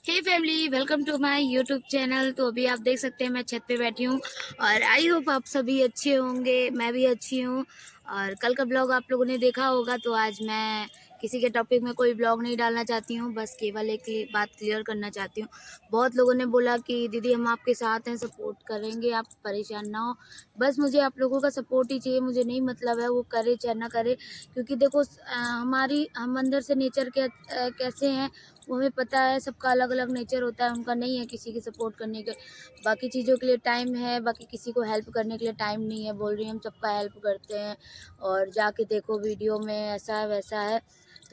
Hey family, welcome to my YouTube channel. तो अभी आप देख सकते हैं मैं छत पे बैठी हूँ और आई होप आप सभी अच्छे होंगे। मैं भी अच्छी हूँ। और कल का ब्लॉग आप लोगों ने देखा होगा, तो आज मैं किसी के टॉपिक में कोई ब्लॉग नहीं डालना चाहती हूँ, बस केवल एक ही बात क्लियर करना चाहती हूँ। बहुत लोगों ने बोला कि दीदी हम आपके साथ हैं, सपोर्ट करेंगे, आप परेशान ना हो। बस मुझे आप लोगों का सपोर्ट ही चाहिए, मुझे नहीं मतलब है वो करे चाहे ना करे, क्योंकि देखो हम अंदर से नेचर के कैसे हैं वो हमें पता है। सबका अलग अलग नेचर होता है, उनका नहीं है किसी की सपोर्ट करने के। बाकी चीज़ों के लिए टाइम है, बाकी किसी को हेल्प करने के लिए टाइम नहीं है। बोल रही हैं हम सबका हेल्प करते हैं और जाके देखो वीडियो में ऐसा है वैसा है।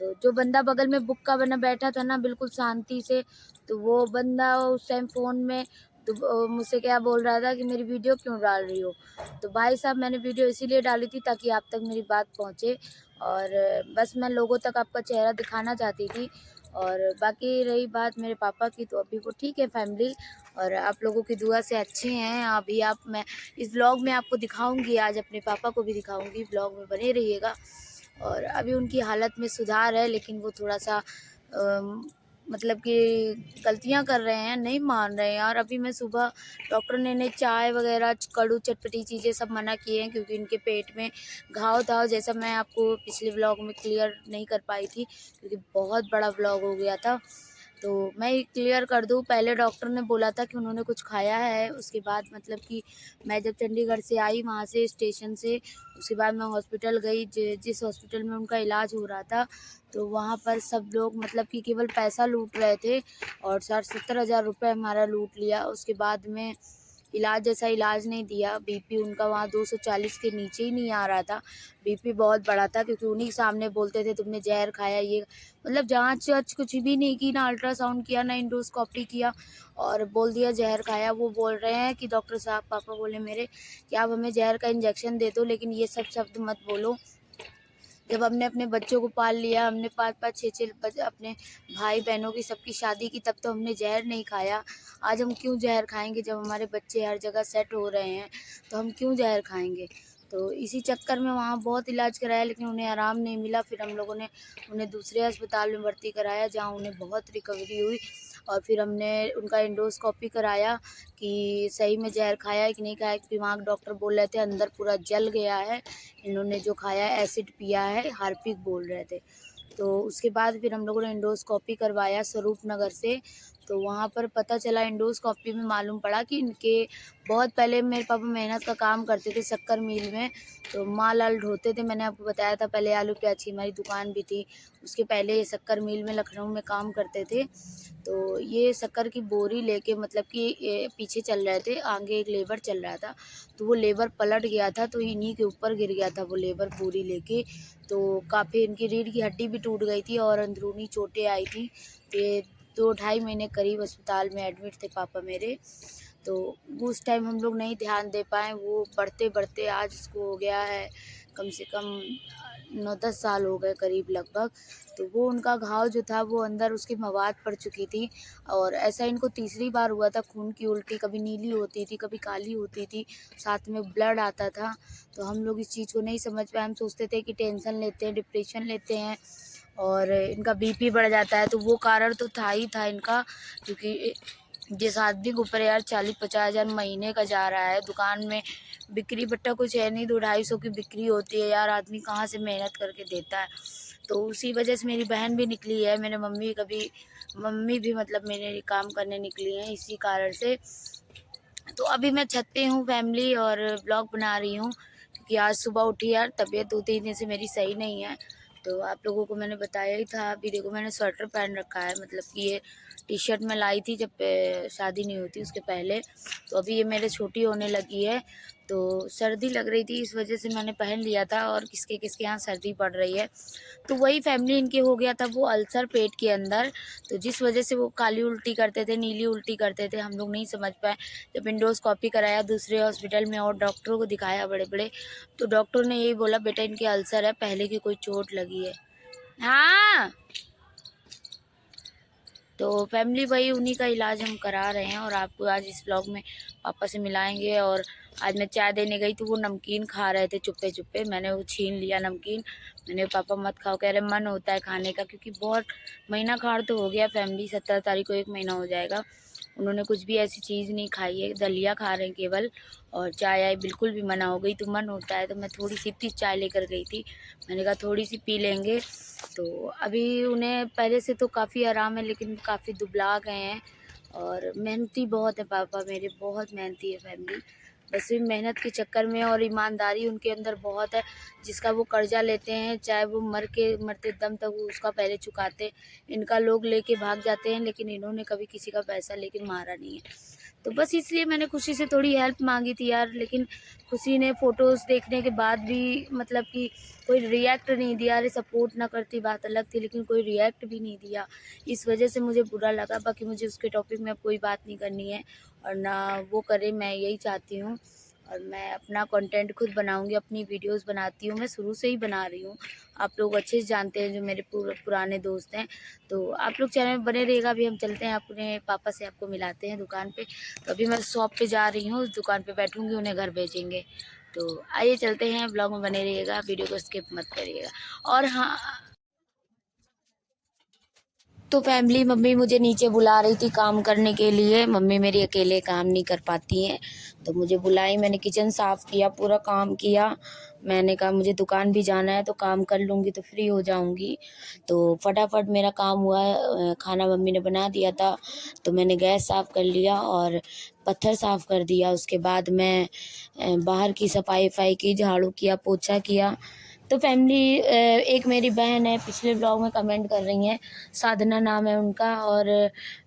तो जो बंदा बगल में बुक्का बना बैठा था ना बिल्कुल शांति से, तो वो बंदा उस टाइम फ़ोन में तो मुझसे क्या बोल रहा था कि मेरी वीडियो क्यों डाल रही हो। तो भाई साहब मैंने वीडियो इसीलिए डाली थी ताकि आप तक मेरी बात पहुँचे, और बस मैं लोगों तक आपका चेहरा दिखाना चाहती थी। और बाकी रही बात मेरे पापा की, तो अभी वो ठीक है फैमिली, और आप लोगों की दुआ से अच्छे हैं। अभी मैं इस व्लॉग में आपको दिखाऊंगी, आज अपने पापा को भी दिखाऊंगी, व्लॉग में बने रहिएगा। और अभी उनकी हालत में सुधार है, लेकिन वो थोड़ा सा मतलब कि गलतियां कर रहे हैं, नहीं मान रहे हैं। और अभी मैं सुबह डॉक्टर ने इन्हें चाय वगैरह कड़ू चटपटी चीज़ें सब मना किए हैं, क्योंकि इनके पेट में घाव था, जैसा मैं आपको पिछले व्लॉग में क्लियर नहीं कर पाई थी, क्योंकि बहुत बड़ा व्लॉग हो गया था। तो मैं क्लियर कर दूं, पहले डॉक्टर ने बोला था कि उन्होंने कुछ खाया है, उसके बाद मतलब कि मैं जब चंडीगढ़ से आई वहाँ से स्टेशन से, उसके बाद मैं हॉस्पिटल गई, जिस हॉस्पिटल में उनका इलाज हो रहा था, तो वहाँ पर सब लोग मतलब कि केवल पैसा लूट रहे थे और 60-70 हज़ार रुपये हमारा लूट लिया। उसके बाद में इलाज जैसा इलाज नहीं दिया। बीपी उनका वहाँ 240 के नीचे ही नहीं आ रहा था। बीपी बहुत बड़ा था, क्योंकि उन्हीं सामने बोलते थे तुमने जहर खाया, ये मतलब जांच वाच कुछ भी नहीं की, ना अल्ट्रासाउंड किया ना इंडोस्कोपी किया, और बोल दिया जहर खाया। वो बोल रहे हैं कि डॉक्टर साहब, पापा बोले मेरे कि आप हमें जहर का इंजेक्शन दे दो, लेकिन ये सब शब्द मत बोलो। जब हमने अपने बच्चों को पाल लिया, हमने 5-5 6-6 अपने भाई बहनों की सबकी शादी की, तब तो हमने जहर नहीं खाया। आज हम क्यों जहर खाएंगे? जब हमारे बच्चे हर जगह सेट हो रहे हैं तो हम क्यों जहर खाएंगे? तो इसी चक्कर में वहाँ बहुत इलाज कराया, लेकिन उन्हें आराम नहीं मिला। फिर हम लोगों ने उन्हें दूसरे अस्पताल में भर्ती कराया, जहाँ उन्हें बहुत रिकवरी हुई। और फिर हमने उनका एंडोस्कोपी कराया कि सही में जहर खाया है कि नहीं खाया, क्योंकि वहाँ डॉक्टर बोल रहे थे अंदर पूरा जल गया है, इन्होंने जो खाया है एसिड पिया है, हार्पिक बोल रहे थे। तो उसके बाद फिर हम लोगों ने एंडोस्कोपी करवाया स्वरूप नगर से। तो वहाँ पर पता चला, एंडोस्कोपी में मालूम पड़ा कि इनके बहुत पहले मेरे पापा मेहनत का काम करते थे शक्कर मिल में, तो माल आल ढोते थे। मैंने आपको बताया था पहले आलू प्याज की हमारी दुकान भी थी, उसके पहले ये शक्कर मिल में लखनऊ में काम करते थे। तो ये शक्कर की बोरी लेके मतलब कि पीछे चल रहे थे, आगे एक लेबर चल रहा था, तो वो लेबर पलट गया था, तो इन्हीं के ऊपर गिर गया था वो लेबर बोरी लेके। तो काफ़ी इनकी रीढ़ की हड्डी भी टूट गई थी और अंदरूनी चोटें आई थी। तो ये 2-2.5 महीने करीब अस्पताल में एडमिट थे पापा मेरे। तो उस टाइम हम लोग नहीं ध्यान दे पाए। वो बढ़ते बढ़ते आज उसको हो गया है कम से कम 9-10 साल हो गए करीब लगभग। तो वो उनका घाव जो था वो अंदर उसकी मवाद पड़ चुकी थी, और ऐसा इनको तीसरी बार हुआ था। खून की उल्टी कभी नीली होती थी, कभी काली होती थी, साथ में ब्लड आता था। तो हम लोग इस चीज़ को नहीं समझ पाए। हम सोचते थे कि टेंशन लेते हैं, डिप्रेशन लेते हैं और इनका बीपी बढ़ जाता है, तो वो कारण तो था ही था इनका। क्योंकि जिस आदमी के ऊपर यार 40-50 हज़ार महीने का जा रहा है, दुकान में बिक्री बट्टा कुछ है नहीं, 200-250 की बिक्री होती है यार, आदमी कहाँ से मेहनत करके देता है। तो उसी वजह से मेरी बहन भी निकली है, मेरे मम्मी भी मतलब मेरे काम करने निकली हैं इसी कारण से। तो अभी मैं छत पे हूँ फैमिली, और ब्लॉग बना रही हूँ, क्योंकि आज सुबह उठी यार, तबीयत 2-3 दिन से मेरी सही नहीं है। तो आप लोगों को मैंने बताया ही था। अभी देखो मैंने स्वेटर पहन रखा है, मतलब कि ये टी शर्ट में लाई थी जब शादी नहीं हुई थी उसके पहले। तो अभी ये मेरे छोटी होने लगी है, तो सर्दी लग रही थी, इस वजह से मैंने पहन लिया था। और किसके किसके यहाँ सर्दी पड़ रही है, तो वही फैमिली इनके हो गया था वो अल्सर पेट के अंदर। तो जिस वजह से वो काली उल्टी करते थे, नीली उल्टी करते थे, हम लोग नहीं समझ पाए। जब इंडोस्कोपी कराया दूसरे हॉस्पिटल में और डॉक्टरों को दिखाया बड़े बड़े, तो डॉक्टर ने यही बोला बेटा इनके अल्सर है, पहले की कोई चोट लगी है। हाँ तो फैमिली वही उन्हीं का इलाज हम करा रहे हैं और आपको आज इस व्लॉग में पापा से मिलाएंगे। और आज मैं चाय देने गई तो वो नमकीन खा रहे थे चुप्पे चुप्पे, मैंने वो छीन लिया नमकीन। मैंने पापा मत खाओ, कह रहे मन होता है खाने का, क्योंकि बहुत महीना खाड़ तो हो गया फैमिली, 17 तारीख को 1 महीना हो जाएगा। उन्होंने कुछ भी ऐसी चीज़ नहीं खाई है, दलिया खा रहे हैं केवल, और चाय आय बिल्कुल भी मना हो गई। तो मन होता है तो मैं थोड़ी सी इतनी चाय लेकर गई थी, मैंने कहा थोड़ी सी पी लेंगे। तो अभी उन्हें पहले से तो काफ़ी आराम है, लेकिन काफ़ी दुबला गए हैं। और मेहनती बहुत है पापा मेरे, बहुत मेहनती है फैमिली। बस ये मेहनत के चक्कर में और ईमानदारी उनके अंदर बहुत है। जिसका वो कर्जा लेते हैं, चाहे वो मरते दम तक वो उसका पहले चुकाते। इनका लोग लेके भाग जाते हैं, लेकिन इन्होंने कभी किसी का पैसा लेके मारा नहीं है। तो बस इसलिए मैंने खुशी से थोड़ी हेल्प मांगी थी यार, लेकिन खुशी ने फ़ोटोज़ देखने के बाद भी मतलब कि कोई रिएक्ट नहीं दिया। अरे सपोर्ट ना करती बात अलग थी, लेकिन कोई रिएक्ट भी नहीं दिया। इस वजह से मुझे बुरा लगा। बाकी मुझे उसके टॉपिक में अब कोई बात नहीं करनी है और ना वो करे, मैं यही चाहती हूँ। और मैं अपना कंटेंट खुद बनाऊंगी, अपनी वीडियोस बनाती हूँ, मैं शुरू से ही बना रही हूँ। आप लोग अच्छे से जानते हैं जो मेरे पुराने दोस्त हैं। तो आप लोग चैनल में बने रहिएगा। अभी हम चलते हैं, अपने पापा से आपको मिलाते हैं दुकान पे। तो अभी मैं शॉप पे जा रही हूँ, उस दुकान पे बैठूंगी, उन्हें घर भेजेंगे। तो आइए चलते हैं, ब्लॉग में बने रहिएगा, वीडियो को स्किप मत करिएगा। और हाँ, तो फैमिली मम्मी मुझे नीचे बुला रही थी काम करने के लिए। मम्मी मेरी अकेले काम नहीं कर पाती हैं, तो मुझे बुलाई। मैंने किचन साफ़ किया, पूरा काम किया। मैंने कहा मुझे दुकान भी जाना है, तो काम कर लूँगी तो फ्री हो जाऊँगी। तो फटाफट मेरा काम हुआ। खाना मम्मी ने बना दिया था, तो मैंने गैस साफ़ कर लिया और पत्थर साफ़ कर दिया। उसके बाद मैं बाहर की सफाई वफाई की, झाड़ू किया, पोछा किया। तो फैमिली एक मेरी बहन है, पिछले ब्लॉग में कमेंट कर रही हैं, साधना नाम है उनका। और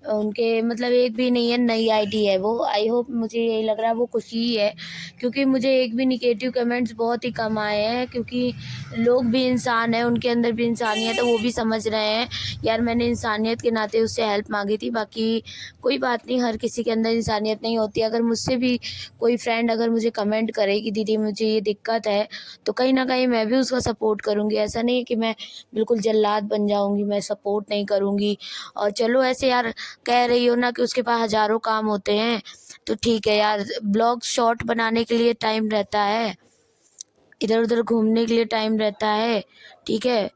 उनके मतलब एक भी नहीं है, नई आईडी है वो। आई होप, मुझे यही लग रहा है वो खुशी ही है, क्योंकि मुझे एक भी निगेटिव कमेंट्स बहुत ही कम आए हैं। क्योंकि लोग भी इंसान हैं, उनके अंदर भी इंसानियत है, वो भी समझ रहे हैं यार मैंने इंसानियत के नाते उससे हेल्प मांगी थी। बाकी कोई बात नहीं, हर किसी के अंदर इंसानियत नहीं होती। अगर मुझसे भी कोई फ्रेंड अगर मुझे कमेंट करे कि दीदी मुझे ये दिक्कत है, तो कहीं ना कहीं मैं भी उसका सपोर्ट करूँगी। ऐसा नहीं है कि मैं बिल्कुल जल्लाद बन जाऊँगी, मैं सपोर्ट नहीं करूँगी। और चलो ऐसे यार कह रही हो ना कि उसके पास हज़ारों काम होते हैं, तो ठीक है यार, ब्लॉग शॉर्ट बनाने के लिए टाइम रहता है, इधर उधर घूमने के लिए टाइम रहता है, ठीक है।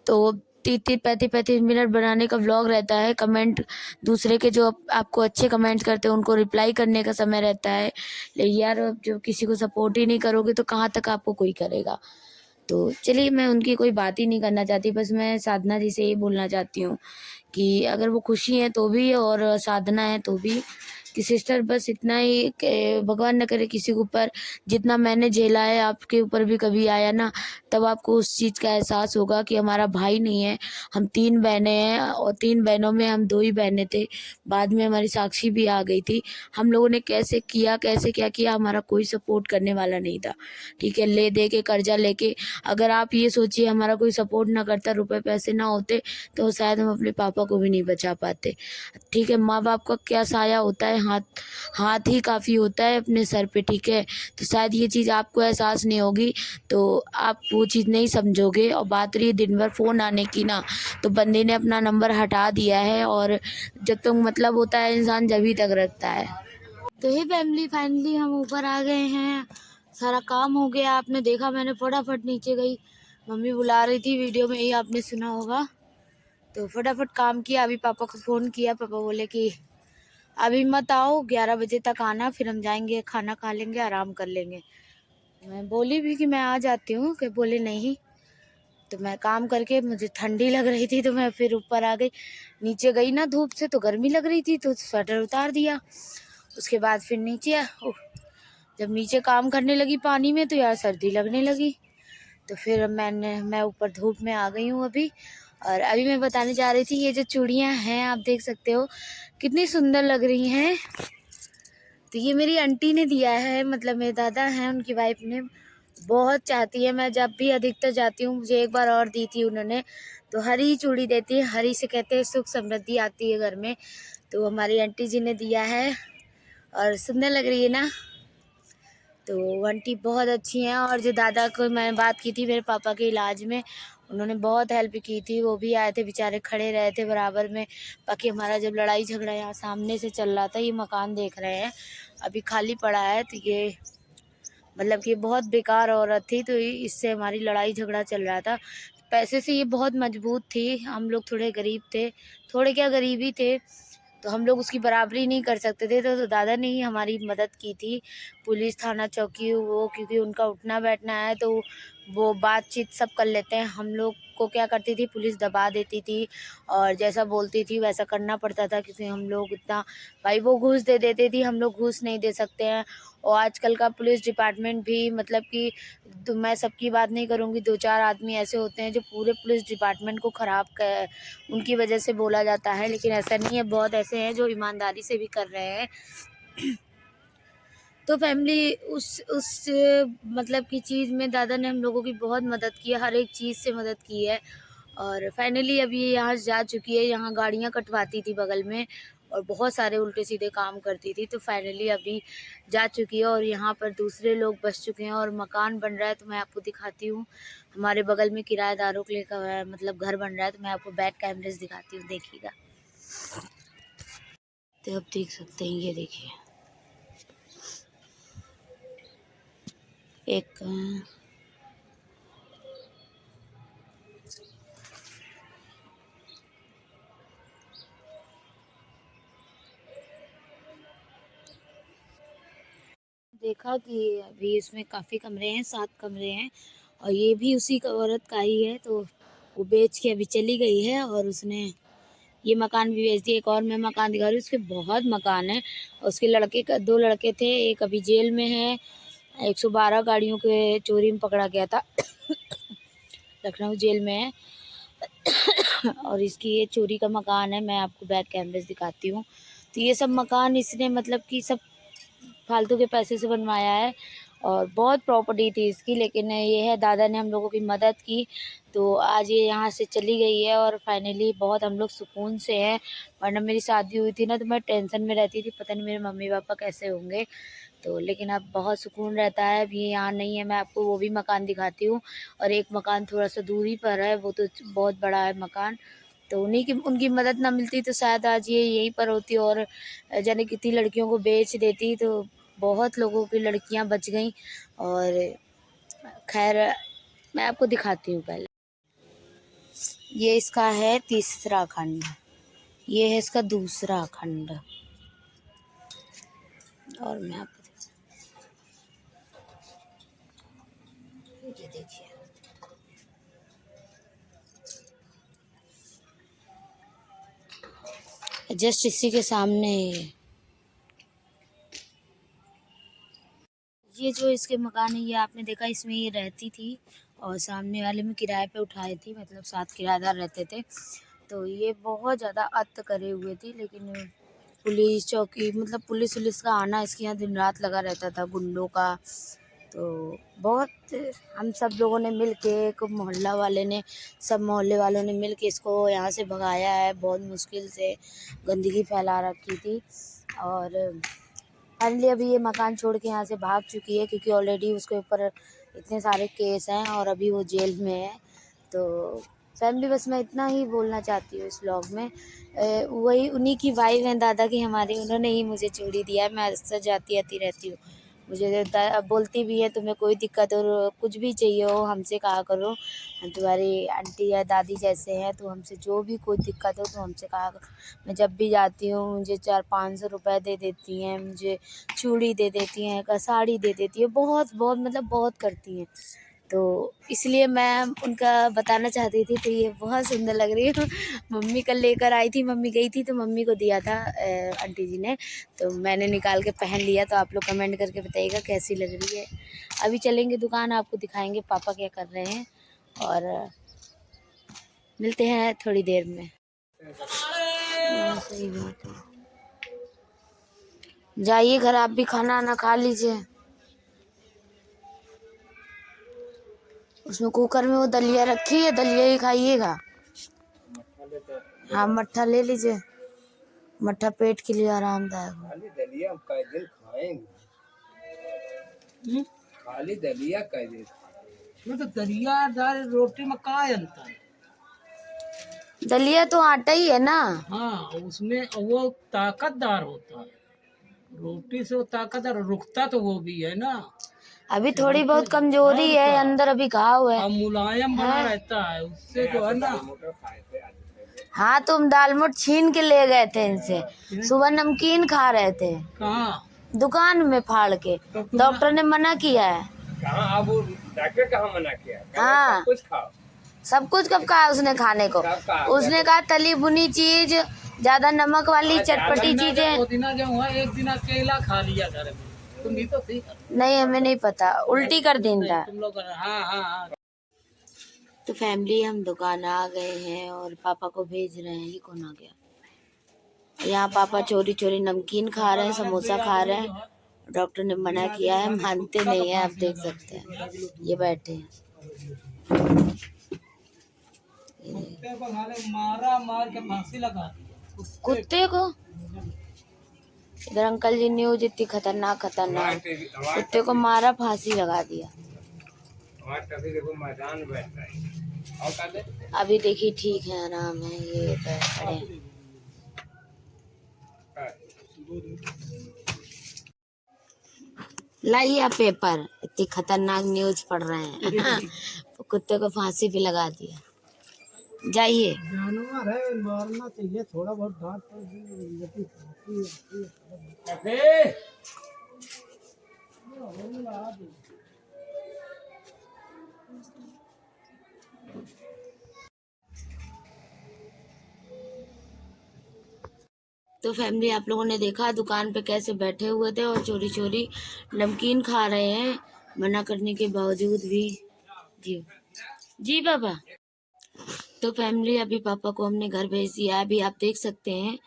तो 30-35 बनाने का व्लॉग रहता है। कमेंट दूसरे के जो आपको अच्छे कमेंट्स करते हैं उनको रिप्लाई करने का समय रहता है। लेकिन यार जो किसी को सपोर्ट ही नहीं करोगे तो कहाँ तक आपको कोई करेगा। तो चलिए, मैं उनकी कोई बात ही नहीं करना चाहती, बस मैं साधना जी से ये बोलना चाहती हूँ कि अगर वो खुशी हैं तो भी और साधना है तो भी, कि सिस्टर बस इतना ही कि भगवान न करे किसी के ऊपर जितना मैंने झेला है आपके ऊपर भी कभी आया ना, तब आपको उस चीज़ का एहसास होगा कि हमारा भाई नहीं है, हम 3 बहनें हैं और 3 बहनों में हम 2 ही बहनें थे। बाद में हमारी साक्षी भी आ गई थी। हम लोगों ने कैसे किया, कैसे क्या किया, हमारा कोई सपोर्ट करने वाला नहीं था, ठीक है। ले दे के कर्जा लेके, अगर आप ये सोचिए हमारा कोई सपोर्ट ना करता, रुपए पैसे ना होते, तो शायद हम अपने पापा को भी नहीं बचा पाते, ठीक है। माँ बाप का क्या साया होता है, हाथ हाथ ही काफ़ी होता है अपने सर पे, ठीक है। तो शायद ये चीज़ आपको एहसास नहीं होगी, तो आप वो चीज़ नहीं समझोगे। और बात रही दिन भर फ़ोन आने की ना, तो बंदे ने अपना नंबर हटा दिया है, और जब तक मतलब होता है इंसान जभी तक रखता है। तो ये फैमिली फाइनली हम ऊपर आ गए हैं, सारा काम हो गया। आपने देखा, मैंने फटाफट नीचे गई, मम्मी बुला रही थी, वीडियो में ही आपने सुना होगा। तो फटाफट काम किया। अभी पापा को फ़ोन किया, पापा बोले कि अभी मत आओ, 11 बजे तक आना, फिर हम जाएंगे, खाना खा लेंगे, आराम कर लेंगे। मैं बोली भी कि मैं आ जाती हूँ, कि बोले नहीं। तो मैं काम करके, मुझे ठंडी लग रही थी तो मैं फिर ऊपर आ गई। नीचे गई ना धूप से तो गर्मी लग रही थी, तो स्वेटर उतार दिया। उसके बाद फिर नीचे जब नीचे काम करने लगी पानी में, तो यार सर्दी लगने लगी। तो फिर मैं ऊपर धूप में आ गई हूँ अभी। और अभी मैं बताने जा रही थी, ये जो चूड़ियाँ हैं आप देख सकते हो कितनी सुंदर लग रही हैं। तो ये मेरी आंटी ने दिया है, मतलब मेरे दादा हैं उनकी वाइफ ने, बहुत चाहती है। मैं जब भी अधिकतर जाती हूँ, मुझे एक बार और दी थी उन्होंने। तो हरी चूड़ी देती है, हरी से कहते हैं सुख समृद्धि आती है घर में। तो हमारी आंटी जी ने दिया है और सुंदर लग रही है ना। तो आंटी बहुत अच्छी हैं। और जो दादा को मैंने बात की थी मेरे पापा के इलाज में, उन्होंने बहुत हेल्प की थी। वो भी आए थे बेचारे, खड़े रहे थे बराबर में। बाकी हमारा जब लड़ाई झगड़ा यहाँ सामने से चल रहा था, ये मकान देख रहे हैं अभी खाली पड़ा है, तो ये मतलब कि बहुत बेकार औरत थी, तो इससे हमारी लड़ाई झगड़ा चल रहा था। पैसे से ये बहुत मजबूत थी, हम लोग थोड़े गरीब थे, थोड़े क्या गरीबी थे, तो हम लोग उसकी बराबरी नहीं कर सकते थे। तो दादा ने ही हमारी मदद की थी। पुलिस थाना चौकी वो, क्योंकि उनका उठना बैठना है तो वो बातचीत सब कर लेते हैं। हम लोग को क्या करती थी, पुलिस दबा देती थी और जैसा बोलती थी वैसा करना पड़ता था, क्योंकि हम लोग इतना, भाई वो घूस दे देती थी, हम लोग घूस नहीं दे सकते हैं। और आजकल का पुलिस डिपार्टमेंट भी मतलब कि मैं सबकी बात नहीं करूँगी, 2-4 आदमी ऐसे होते हैं जो पूरे पुलिस डिपार्टमेंट को ख़राब कर, उनकी वजह से बोला जाता है, लेकिन ऐसा नहीं है। बहुत ऐसे हैं जो ईमानदारी से भी कर रहे हैं। तो फैमिली उस मतलब की चीज़ में दादा ने हम लोगों की बहुत मदद की है, हर एक चीज़ से मदद की है। और फाइनली अभी ये यहाँ जा चुकी है। यहाँ गाड़ियाँ कटवाती थी बगल में और बहुत सारे उल्टे सीधे काम करती थी, तो फाइनली अभी जा चुकी है और यहाँ पर दूसरे लोग बस चुके हैं और मकान बन रहा है। तो मैं आपको दिखाती हूँ, हमारे बगल में किराएदारों के लिए मतलब घर बन रहा है, तो मैं आपको बैक कैमरे से दिखाती हूँ, देखिएगा। तो अब देख सकते हैं, ये देखिए एक देखा कि अभी इसमें काफ़ी कमरे हैं, 7 कमरे हैं और ये भी उसी औरत का ही है। तो वो बेच के अभी चली गई है और उसने ये मकान भी बेच दिया। एक और मैं मकान दिखा रही हूँ, उसके बहुत मकान है। उसके लड़के का 2 लड़के थे, एक अभी जेल में है, 112 गाड़ियों के चोरी में पकड़ा गया था लखनऊ जेल में है। और इसकी ये चोरी का मकान है, मैं आपको बैक कैमरे से दिखाती हूँ। तो ये सब मकान इसने मतलब कि सब फालतू के पैसे से बनवाया है और बहुत प्रॉपर्टी थी इसकी, लेकिन ये है दादा ने हम लोगों की मदद की, तो आज ये यहाँ से चली गई है और फाइनली बहुत हम लोग सुकून से हैं। वरना मेरी शादी हुई थी ना, तो मैं टेंशन में रहती थी, पता नहीं मेरे मम्मी पापा कैसे होंगे। तो लेकिन अब बहुत सुकून रहता है। अब ये यहाँ नहीं है, मैं आपको वो भी मकान दिखाती हूँ। और एक मकान थोड़ा सा दूरी पर है, वो तो बहुत बड़ा है मकान। तो उन्हीं की, उनकी मदद ना मिलती तो शायद आज ये यहीं पर होती और जाने कितनी लड़कियों को बेच देती, तो बहुत लोगों की लड़कियां बच गईं। और खैर मैं आपको दिखाती हूँ पहले। ये इसका है तीसरा खंड, ये है इसका दूसरा खंड। और मैं आपको ये देखिए, जस्ट इसी के सामने ये जो इसके मकान है, ये आपने देखा, इसमें ये रहती थी और सामने वाले में किराए पे उठाई थी, मतलब 7 किराएदार रहते थे। तो ये बहुत ज़्यादा अत्त करे हुए थी, लेकिन पुलिस चौकी मतलब पुलिस वुलिस का आना इसके यहाँ दिन रात लगा रहता था, गुंडों का। तो बहुत हम सब लोगों ने मिल के, एक मोहल्ला वाले ने, सब मोहल्ले वालों ने मिल के इसको यहाँ से भगाया है। बहुत मुश्किल से, गंदगी फैला रखी थी और फाइनली अभी ये मकान छोड़ के यहाँ से भाग चुकी है, क्योंकि ऑलरेडी उसके ऊपर इतने सारे केस हैं और अभी वो जेल में है। तो फैमिली, बस मैं इतना ही बोलना चाहती हूँ इस व्लॉग में। वही उन्हीं की वाइफ हैं दादा की हमारी, उन्होंने ही मुझे चूड़ी दिया है। मैं अक्सर जाती आती रहती हूँ, मुझे बोलती भी है तुम्हें कोई दिक्कत हो, कुछ भी चाहिए हो हमसे कहा करो, हम तुम्हारी आंटी या दादी जैसे हैं, तो हमसे जो भी कोई दिक्कत हो तो हमसे कहा करो। मैं जब भी जाती हूँ मुझे 400-500 रुपये दे देती हैं, मुझे चूड़ी दे देती हैं, साड़ी दे देती है, बहुत बहुत मतलब बहुत करती हैं। तो इसलिए मैं उनका बताना चाहती थी, तो ये बहुत सुंदर लग रही है। मम्मी कल लेकर आई थी, मम्मी गई थी तो मम्मी को दिया था आंटी जी ने, तो मैंने निकाल के पहन लिया। तो आप लोग कमेंट करके बताइएगा कैसी लग रही है। अभी चलेंगे दुकान, आपको दिखाएंगे पापा क्या कर रहे हैं और मिलते हैं थोड़ी देर में। सही बात है, जाइए घर, आप भी खाना ना खा लीजिए। उसमें कुकर में वो दलिया रखी है, दलिया ही खाइएगा। हाँ मट्ठा ले लीजिए, मट्ठा पेट के लिए आरामदायक हो। खाली दलिया कै दिन खाएंगे, खाली दलिया कै दिन। वो तो दलिया दाल रोटी में का अंतर है? दलिया तो आटा ही है ना। हाँ, उसमें वो ताकतदार होता है, रोटी से वो ताकतदार, रुकता तो वो भी है ना। अभी थोड़ी बहुत कमजोरी और है, क्या, अंदर अभी घाव है। और मुलायम बना रहता है उससे जो है ना। हाँ, तुम दालमोट छीन के ले गए थे इनसे, सुबह नमकीन खा रहे थे कहाँ दुकान में फाड़ के। तो डॉक्टर ने मना किया है। कहाँ, अब डॉक्टर कहाँ मना किया? हाँ, सब कुछ खाओ। सब कुछ कब कहा उसने खाने को? उसने कहा तली भुनी चीज, ज्यादा नमक वाली चटपटी चीजें। दो दिन जो हुआ, एक दिन अकेला खा लिया घर में, तुम भी तो थी। नहीं, हमें नहीं पता, उल्टी कर दिन था। तुम लोग, हाँ हाँ हाँ। तो फैमिली हम दुकान आ गए हैं और पापा को भेज रहे हैं। ये कौन आ गया? यहाँ पापा चोरी चोरी नमकीन खा रहे हैं, समोसा खा रहे हैं। डॉक्टर ने मना किया है, मानते नहीं है। आप देख सकते हैं, ये बैठे हैं। मारा मार के फांसी लगा कुत्ते को। इधर अंकल जी न्यूज इतनी खतरनाक खतरनाक, कुत्ते को मारा, फांसी लगा दिया। मैदान बैठता है। अभी देखिए ठीक है, आराम है, ये खड़े हैं। लाइए पेपर, इतनी खतरनाक न्यूज पढ़ रहे हैं। कुत्ते को फांसी पे लगा दिया। जाइए। जानवर है, मारना चाहिए, थोड़ा बहुत डांट तो फैमिली, आप लोगों ने देखा दुकान पे कैसे बैठे हुए थे और चोरी चोरी नमकीन खा रहे हैं, मना करने के बावजूद भी। जी जी पापा। तो फैमिली, अभी पापा को हमने घर भेज दिया है। अभी आप देख सकते हैं,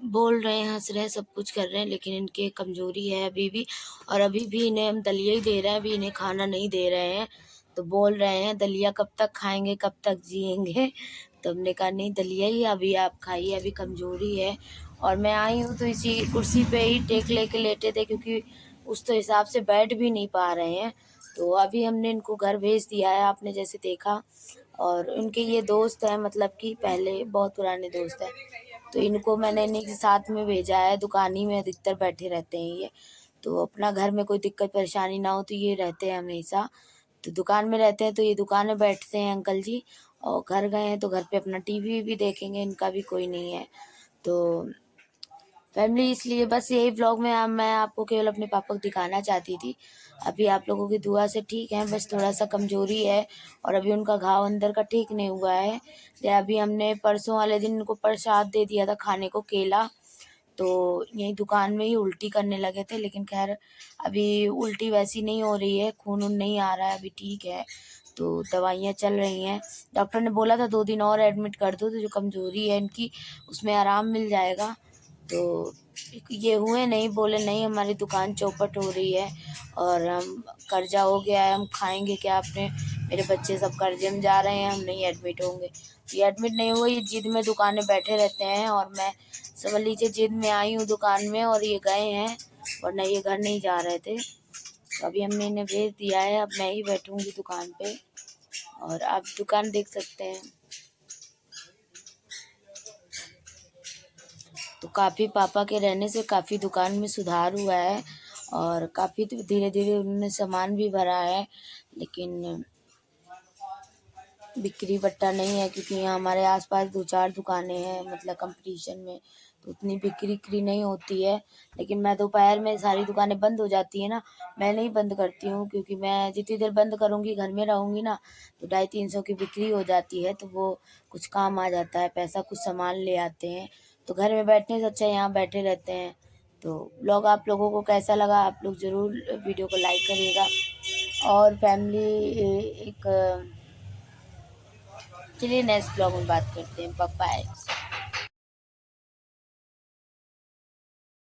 बोल रहे हैं, हंस रहे हैं, सब कुछ कर रहे हैं, लेकिन इनके कमजोरी है अभी भी। और अभी भी इन्हें हम दलिया ही दे रहे हैं, अभी इन्हें खाना नहीं दे रहे हैं। तो बोल रहे हैं दलिया कब तक खाएंगे, कब तक जिएंगे। तो हमने कहा नहीं, दलिया ही अभी आप खाइए, अभी कमजोरी है। और मैं आई हूँ तो इसी कुर्सी पे ही टेक लेके लेटे थे, क्योंकि उस तो हिसाब से बैठ भी नहीं पा रहे हैं। तो अभी हमने इनको घर भेज दिया है, आपने जैसे देखा। और उनके ये दोस्त हैं, मतलब कि पहले बहुत पुराने दोस्त हैं। तो इनको मैंने इन्हीं के साथ में भेजा है, दुकान ही में अधिकतर बैठे रहते हैं ये। तो अपना घर में कोई दिक्कत परेशानी ना हो तो ये रहते हैं हमेशा। तो दुकान में रहते हैं तो ये दुकान में बैठते हैं अंकल जी। और घर गए हैं तो घर पे अपना टीवी भी देखेंगे, इनका भी कोई नहीं है। तो फैमिली, इसलिए बस यही व्लॉग में मैं आपको केवल अपने पापा को दिखाना चाहती थी। अभी आप लोगों की दुआ से ठीक है, बस थोड़ा सा कमजोरी है और अभी उनका घाव अंदर का ठीक नहीं हुआ है। अभी हमने परसों वाले दिन उनको प्रसाद दे दिया था खाने को, केला। तो यही दुकान में ही उल्टी करने लगे थे, लेकिन खैर अभी उल्टी वैसी नहीं हो रही है, खून वून नहीं आ रहा है, अभी ठीक है। तो दवाइयाँ चल रही हैं। डॉक्टर ने बोला था 2 दिन और एडमिट कर दो, तो जो कमज़ोरी है इनकी उसमें आराम मिल जाएगा। तो ये हुए नहीं, बोले नहीं हमारी दुकान चौपट हो रही है और हम कर्जा हो गया है, हम खाएंगे क्या, अपने मेरे बच्चे सब कर्जे में जा रहे हैं, हम नहीं एडमिट होंगे। ये एडमिट नहीं हुआ, ये जिद में दुकान में बैठे रहते हैं और मैं समझ लीजिए जिद में आई हूँ दुकान में, और ये गए हैं, वरना ये घर नहीं जा रहे थे। तो अभी हमने इन्हें भेज दिया है, अब मैं ही बैठूंगी दुकान पे। और आप दुकान देख सकते हैं। तो काफ़ी पापा के रहने से काफ़ी दुकान में सुधार हुआ है और काफ़ी धीरे धीरे उन्होंने सामान भी भरा है, लेकिन बिक्री बट्टा नहीं है, क्योंकि यहाँ हमारे आसपास 2-4 दुकानें हैं, मतलब कंपटीशन में, तो उतनी बिक्री नहीं होती है। लेकिन मैं दोपहर में सारी दुकानें बंद हो जाती है ना, मैं नहीं बंद करती हूँ, क्योंकि मैं जितनी देर बंद करूँगी, घर में रहूँगी ना, तो 250-300 की बिक्री हो जाती है, तो वो कुछ काम आ जाता है पैसा, कुछ सामान ले आते हैं। तो घर में बैठने से अच्छा यहाँ बैठे रहते हैं। तो व्लॉग आप लोगों को कैसा लगा, आप लोग ज़रूर वीडियो को लाइक करिएगा। और फैमिली, एक चलिए नेक्स्ट ब्लॉग में बात करते हैं। Bye bye.